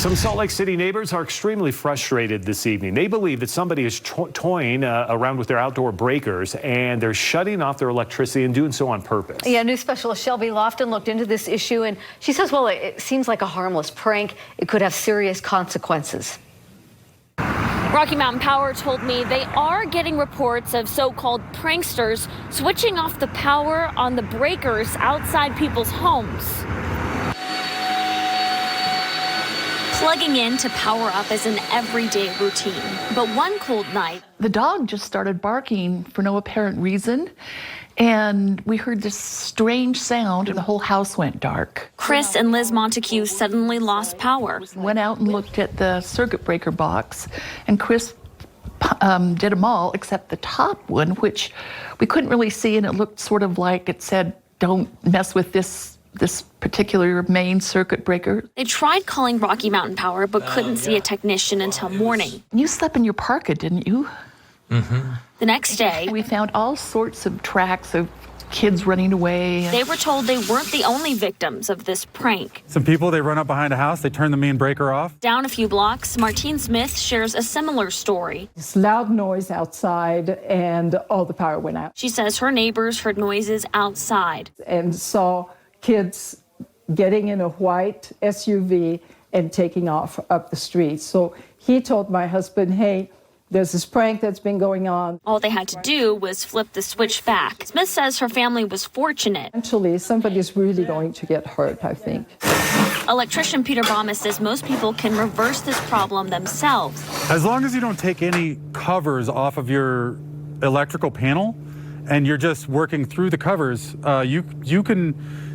Some Salt Lake City neighbors are extremely frustrated this evening. They believe that somebody is toying around with their outdoor breakers, and they're shutting off their electricity and doing so on purpose. Yeah, news specialist Shelby Lofton looked into this issue, and she says, well, it seems like a harmless prank. It could have serious consequences. Rocky Mountain Power told me they are getting reports of so-called pranksters switching off the power on the breakers outside people's homes. Plugging in to power up is an everyday routine, but one cold night, the dog just started barking for no apparent reason, and we heard this strange sound, and the whole house went dark. Chris and Liz Montague suddenly lost power. Went out and looked at the circuit breaker box, and Chris did them all except the top one, which we couldn't really see, and it looked sort of like it said, "Don't mess with this particular main circuit breaker." They tried calling Rocky Mountain Power, but couldn't see a technician until morning. You slept in your parka, didn't you? Mm-hmm. The next day, we found all sorts of tracks of kids running away. They were told they weren't the only victims of this prank. Some people, they run up behind a house, they turn the main breaker off. Down a few blocks, Martine Smith shares a similar story. This loud noise outside, and all the power went out. She says her neighbors heard noises outside and saw kids getting in a white SUV and taking off up the street. So he told my husband, hey, there's this prank that's been going on. All they had to do was flip the switch back. Smith says her family was fortunate. Eventually, somebody's really going to get hurt, I think. Electrician Peter Bama says most people can reverse this problem themselves. As long as you don't take any covers off of your electrical panel and you're just working through the covers, you can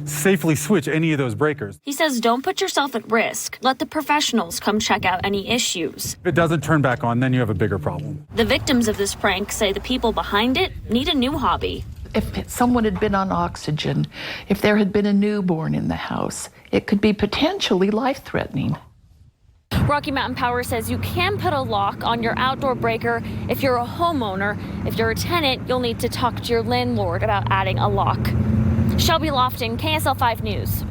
safely switch any of those breakers. He says don't put yourself at risk. Let the professionals come check out any issues. If it doesn't turn back on, then you have a bigger problem. The victims of this prank say the people behind it need a new hobby. If someone had been on oxygen, if there had been a newborn in the house, it could be potentially life-threatening. Rocky Mountain Power says you can put a lock on your outdoor breaker if you're a homeowner. If you're a tenant, you'll need to talk to your landlord about adding a lock. Shelby Lofton, KSL 5 News.